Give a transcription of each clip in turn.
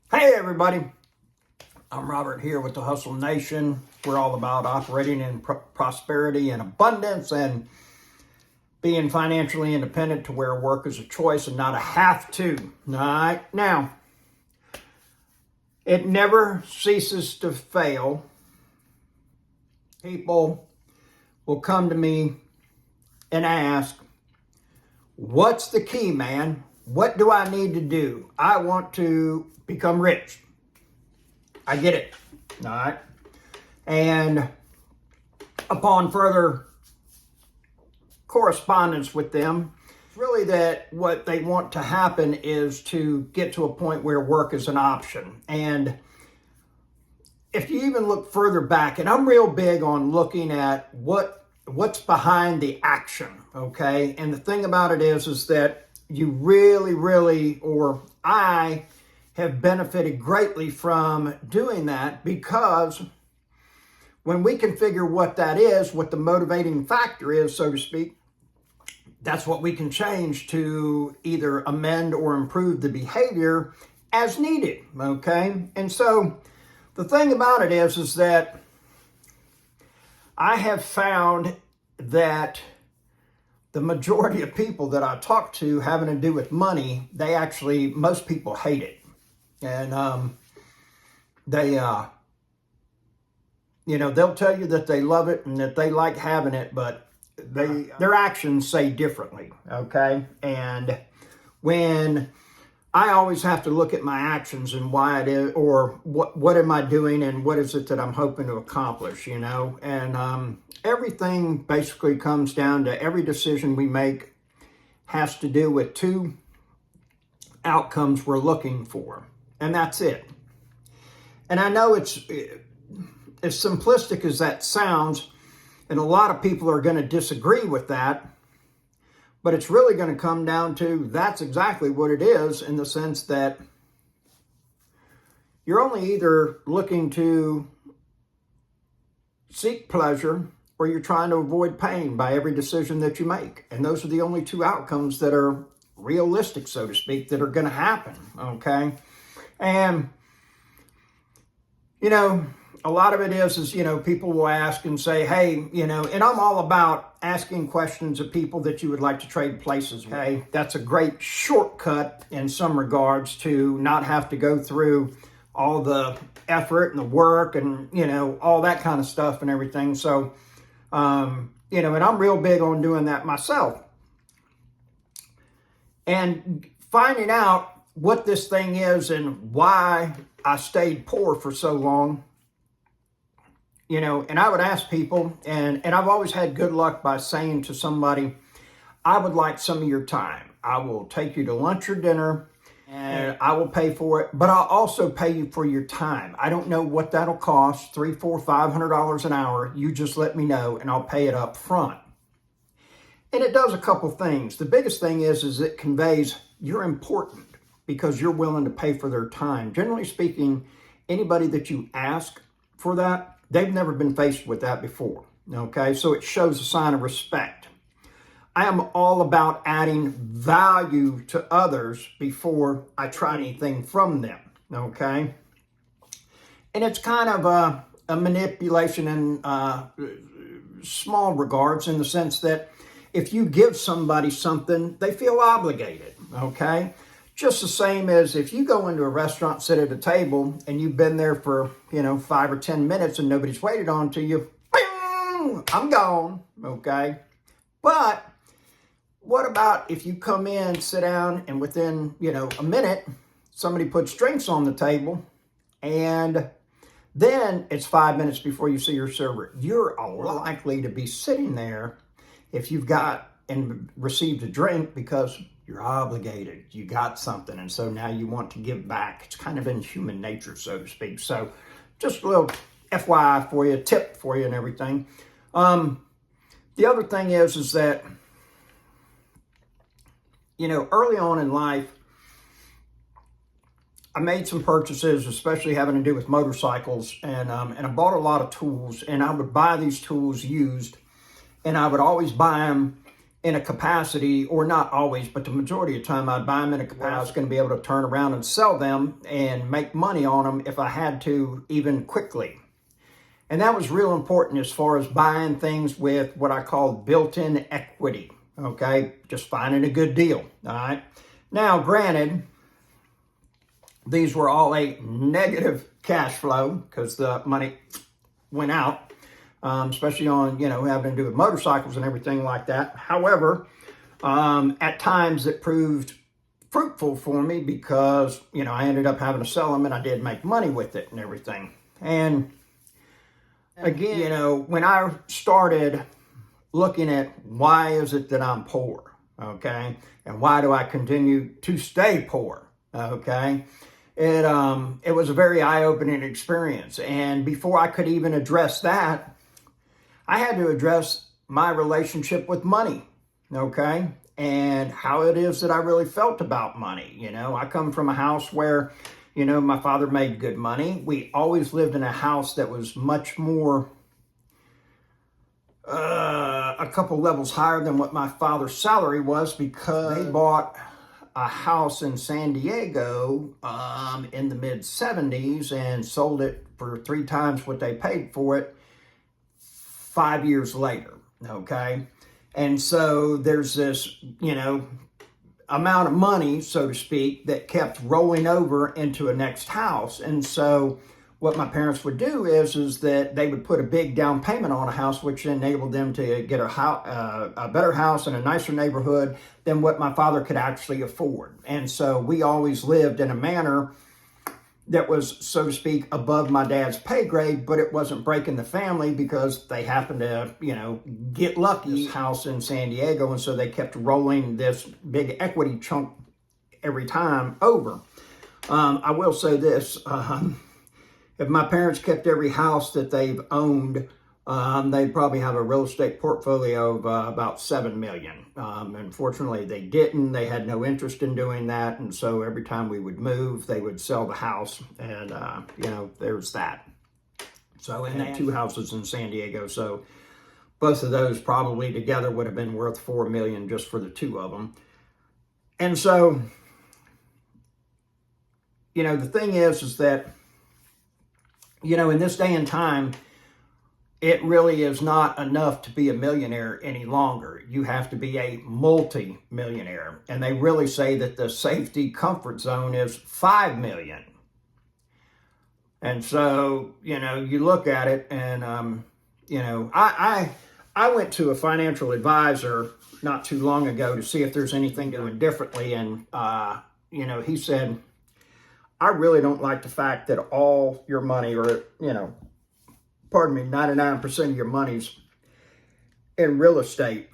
Hey everybody, I'm Robert here with the Hustle Nation. We're all about operating in prosperity and abundance and being financially independent to where work is a choice and not a have to. All right, now, it never ceases to fail. People will come to me and ask, what's the key, man? What do I need to do? I want to become rich. I get it. All right. And upon further correspondence with them, it's really that what they want to happen is to get to a point where work is an option. And if you even look further back, and I'm real big on looking at what's behind the action, okay? And the thing about it is that you really, or I have benefited greatly from doing that, because when we can figure what that is, what the motivating factor is, so to speak, that's what we can change to either amend or improve the behavior as needed, okay? And so the thing about it is that I have found that the majority of people that I talk to having to do with money, most people hate it. And they'll tell you that they love it and that they like having it, but their actions say differently, okay? And when I always have to look at my actions and why it is, or what am I doing and what is it that I'm hoping to accomplish, And everything basically comes down to every decision we make has to do with two outcomes we're looking for. And that's it. And I know it's as simplistic as that sounds, and a lot of people are going to disagree with that, but it's really going to come down to that's exactly what it is, in the sense that you're only either looking to seek pleasure or you're trying to avoid pain by every decision that you make. And those are the only two outcomes that are realistic, so to speak, that are going to happen, okay? And, a lot of it is people will ask and say, hey, and I'm all about asking questions of people that you would like to trade places with. Okay? That's a great shortcut in some regards to not have to go through all the effort and the work and, all that kind of stuff and everything. So, and I'm real big on doing that myself. And finding out what this thing is and why I stayed poor for so long, and I would ask people, and I've always had good luck by saying to somebody, I would like some of your time. I will take you to lunch or dinner, and I will pay for it, but I'll also pay you for your time. I don't know what that'll cost, $300, $400, $500 an hour. You just let me know, and I'll pay it up front. And it does a couple things. The biggest thing is it conveys you're important, because you're willing to pay for their time. Generally speaking, anybody that you ask for that, they've never been faced with that before, okay? So it shows a sign of respect. I am all about adding value to others before I try anything from them, okay? And it's kind of a manipulation in small regards, in the sense that if you give somebody something, they feel obligated, okay? Just the same as if you go into a restaurant, sit at a table, and you've been there for, 5 or 10 minutes and nobody's waited on to you, bing, I'm gone, okay? But what about if you come in, sit down, and within, a minute, somebody puts drinks on the table, and then it's 5 minutes before you see your server. You're likely to be sitting there if you've got and received a drink, because you're obligated, you got something, and so now you want to give back. It's kind of in human nature, so to speak. So just a little FYI for you, tip for you and everything. The other thing is that, early on in life, I made some purchases, especially having to do with motorcycles, and I bought a lot of tools, and I would buy these tools used, and I would always buy them in a capacity, or not always, but the majority of the time I'd buy them in a capacity I was going to be able to turn around and sell them and make money on them if I had to, even quickly. And that was real important as far as buying things with what I call built-in equity, okay? Just finding a good deal, all right? Now, granted, these were all a negative cash flow because the money went out, especially on, having to do with motorcycles and everything like that. However, at times it proved fruitful for me because, I ended up having to sell them and I did make money with it and everything. And again, when I started looking at why is it that I'm poor, okay, and why do I continue to stay poor, okay, it was a very eye-opening experience. And before I could even address that, I had to address my relationship with money, okay, and how it is that I really felt about money. I come from a house where my father made good money. We always lived in a house that was much more, a couple levels higher than what my father's salary was, because they bought a house in San Diego in the mid-'70s and sold it for 3 times what they paid for it 5 years later, okay? And so there's this, amount of money, so to speak, that kept rolling over into a next house. And so what my parents would do is that they would put a big down payment on a house, which enabled them to get a better house in a nicer neighborhood than what my father could actually afford. And so we always lived in a manner that was, so to speak, above my dad's pay grade, but it wasn't breaking the family because they happened to, get lucky. This house in San Diego, and so they kept rolling this big equity chunk every time over. I will say this, if my parents kept every house that they've owned, they'd probably have a real estate portfolio of about $7 million. Unfortunately, they didn't. They had no interest in doing that. And so every time we would move, they would sell the house. And, there's that. So, and they had 2 houses in San Diego. So both of those probably together would have been worth $4 million just for the 2 of them. And so, the thing is that, in this day and time, it really is not enough to be a millionaire any longer. You have to be a multi-millionaire. And they really say that the safety comfort zone is 5 million. And so, you look at it and, I went to a financial advisor not too long ago to see if there's anything doing differently. And, he said, I really don't like the fact that all your money, or, 99% of your money's in real estate.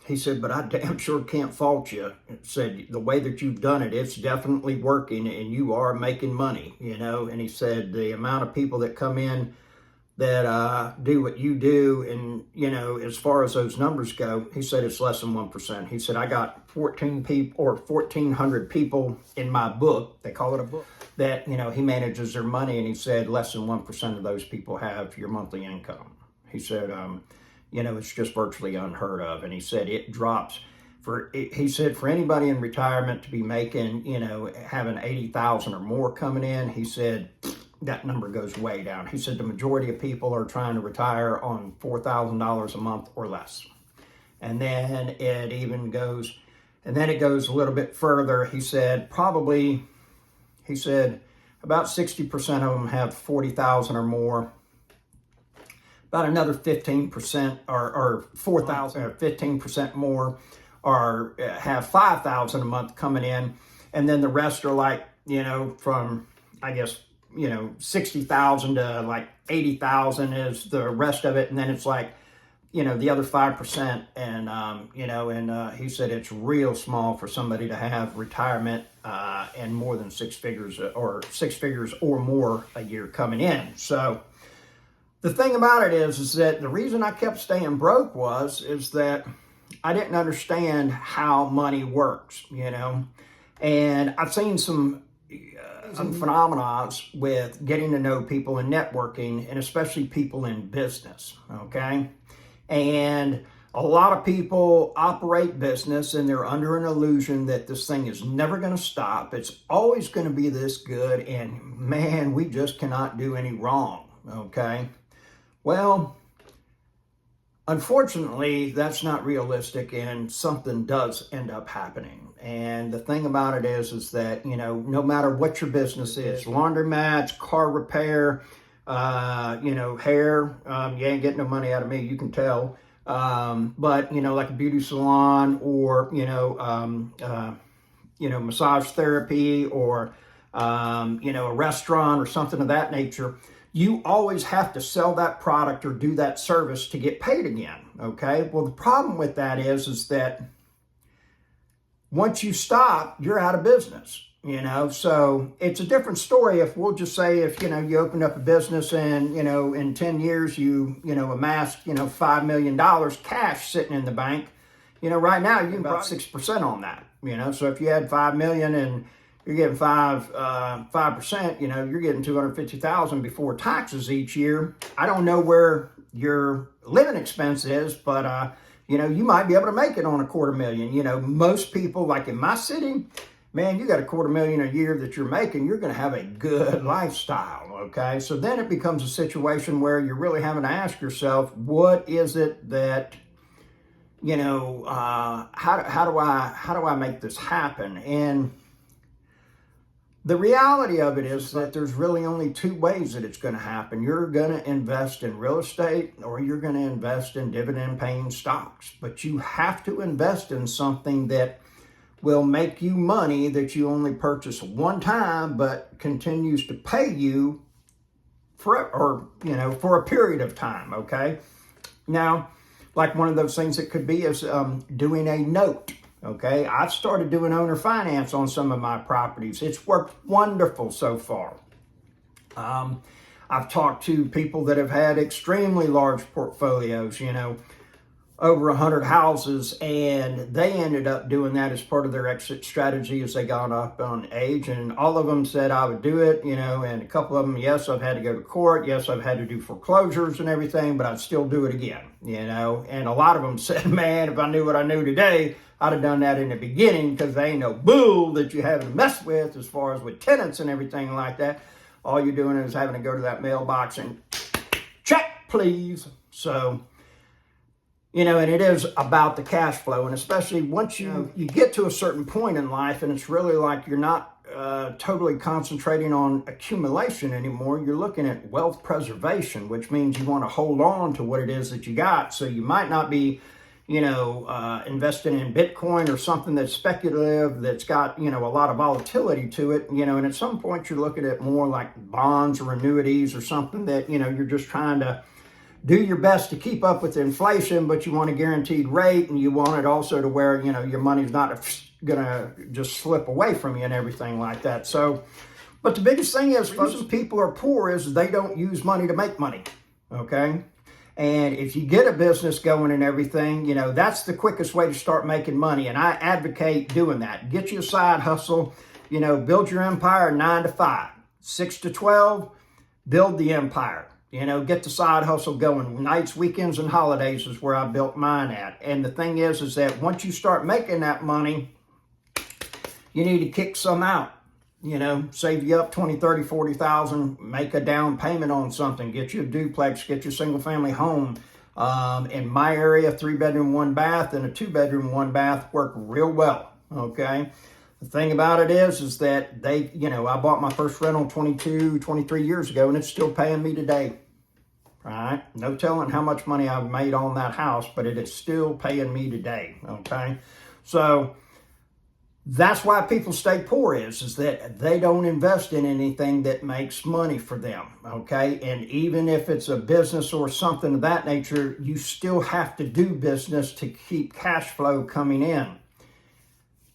He said, but I damn sure can't fault you. He said, the way that you've done it, it's definitely working and you are making money, And he said, the amount of people that come in that do what you do, and, as far as those numbers go, he said it's less than 1%. He said, I got 1,400 people in my book, they call it a book, that, he manages their money, and he said less than 1% of those people have your monthly income. He said, it's just virtually unheard of. And he said it drops he said for anybody in retirement to be making, having 80,000 or more coming in, he said that number goes way down. He said the majority of people are trying to retire on $4,000 a month or less. And then it goes a little bit further. He said about 60% of them have 40,000 or more. About another 15% or 4,000 or 15% more have 5,000 a month coming in. And then the rest are like, from, I guess, 60,000 to like 80,000 is the rest of it. And then it's like, the other 5%. And, he said it's real small for somebody to have retirement and more than 6 figures or more a year coming in. So the thing about it is that the reason I kept staying broke is that I didn't understand how money works, and I've seen some phenomena with getting to know people and networking, and especially people in business, okay? And A lot of people operate business and they're under an illusion that this thing is never going to stop. It's always going to be this good, and man, we just cannot do any wrong, okay? Well, unfortunately, that's not realistic, and something does end up happening. And the thing about it is that, no matter what your business is, laundromats, car repair, hair, you ain't getting no money out of me, you can tell. But, like a beauty salon or, massage therapy or, a restaurant or something of that nature, you always have to sell that product or do that service to get paid again, okay? Well, the problem with that is that once you stop, you're out of business, So it's a different story if you opened up a business and, in 10 years you amassed, $5 million cash sitting in the bank. Right now you can about 6% on that, So if you had 5 million and you're getting 5%, you're getting 250,000 before taxes each year. I don't know where your living expense is, but, you might be able to make it on $250,000. Most people, like in my city, man, you got $250,000 a year that you're making, you're going to have a good lifestyle, okay? So then it becomes a situation where you're really having to ask yourself, what is it that, how do I make this happen? And the reality of it is that there's really only two ways that it's going to happen. You're going to invest in real estate or you're going to invest in dividend-paying stocks. But you have to invest in something that will make you money that you only purchase one time but continues to pay you for a period of time, okay? Now, like one of those things that could be is doing a note. Okay, I've started doing owner finance on some of my properties. It's worked wonderful so far. I've talked to people that have had extremely large portfolios, over 100 houses, and they ended up doing that as part of their exit strategy as they got up on age. And all of them said I would do it, and a couple of them, yes, I've had to go to court. Yes, I've had to do foreclosures and everything, but I'd still do it again, And a lot of them said, man, if I knew what I knew today, I'd have done that in the beginning, because there ain't no bull that you have to mess with as far as with tenants and everything like that. All you're doing is having to go to that mailbox and check, please. So, and it is about the cash flow. And especially once you get to a certain point in life and it's really like you're not totally concentrating on accumulation anymore, you're looking at wealth preservation, which means you want to hold on to what it is that you got. So you might not be investing in Bitcoin or something that's speculative, that's got, a lot of volatility to it, and at some point you're looking at more like bonds or annuities or something that, you're just trying to do your best to keep up with inflation, but you want a guaranteed rate, and you want it also to where, your money's not going to just slip away from you and everything like that. So, but the biggest thing is, most people are poor is they don't use money to make money, okay? And if you get a business going and everything, that's the quickest way to start making money. And I advocate doing that. Get you a side hustle, build your empire 9 to 5, 6 to 12, build the empire, get the side hustle going. Nights, weekends, and holidays is where I built mine at. And the thing is that once you start making that money, you need to kick some out. Save you up 20, 30, 40,000, make a down payment on something, get you a duplex, get you a single family home. In my area, 3-bedroom, 1 bath and a 2-bedroom, 1 bath work real well. Okay. The thing about it is that I bought my first rental 22, 23 years ago, and it's still paying me today. Right. No telling how much money I've made on that house, but it is still paying me today. Okay. So, that's why people stay poor is that they don't invest in anything that makes money for them, okay? And even if it's a business or something of that nature, you still have to do business to keep cash flow coming in.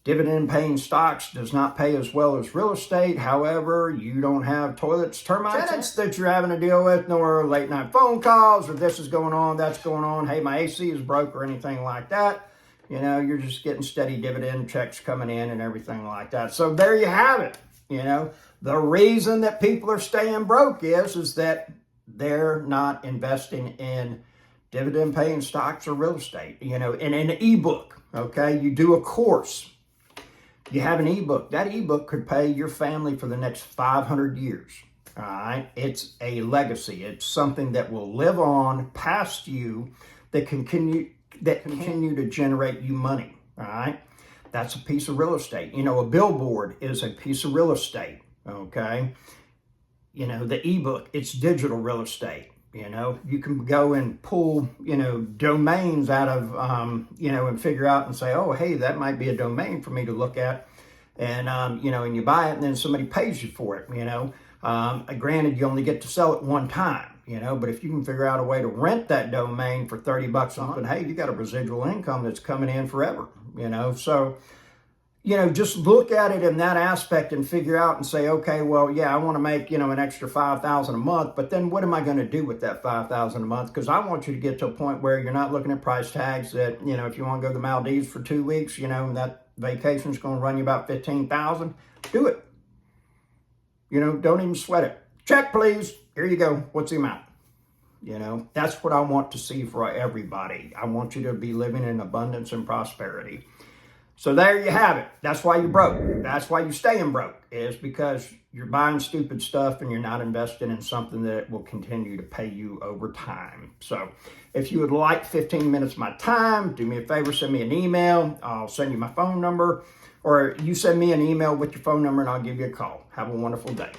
Dividend-paying stocks does not pay as well as real estate. However, you don't have toilets, termites, tenants that you're having to deal with, nor late-night phone calls, or this is going on, that's going on, hey, my AC is broke, or anything like that. You're just getting steady dividend checks coming in and everything like that. So there you have it. The reason that people are staying broke is that they're not investing in dividend paying stocks or real estate, and an ebook, okay? You do a course, you have an ebook. That ebook could pay your family for the next 500 years, all right? It's a legacy. It's something that will live on past you that continue to generate you money, all right? That's a piece of real estate. A billboard is a piece of real estate, okay? The ebook, it's digital real estate. You can go and pull, domains out of, and figure out and say, oh, hey, that might be a domain for me to look at. And, and you buy it and then somebody pays you for it, Granted, you only get to sell it one time, but if you can figure out a way to rent that domain for $30 a month, hey, you got a residual income that's coming in forever, So, just look at it in that aspect and figure out and say, okay, well, yeah, I want to make, an extra $5,000 a month, but then what am I going to do with that $5,000 a month? Because I want you to get to a point where you're not looking at price tags that, if you want to go to the Maldives for 2 weeks, that vacation is going to run you about $15,000. Do it. Don't even sweat it. Check, please. Here you go. What's the amount? That's what I want to see for everybody. I want you to be living in abundance and prosperity. So there you have it. That's why you're broke. That's why you're staying broke, is because you're buying stupid stuff and you're not investing in something that will continue to pay you over time. So if you would like 15 minutes of my time, do me a favor, send me an email. I'll send you my phone number, or you send me an email with your phone number and I'll give you a call. Have a wonderful day.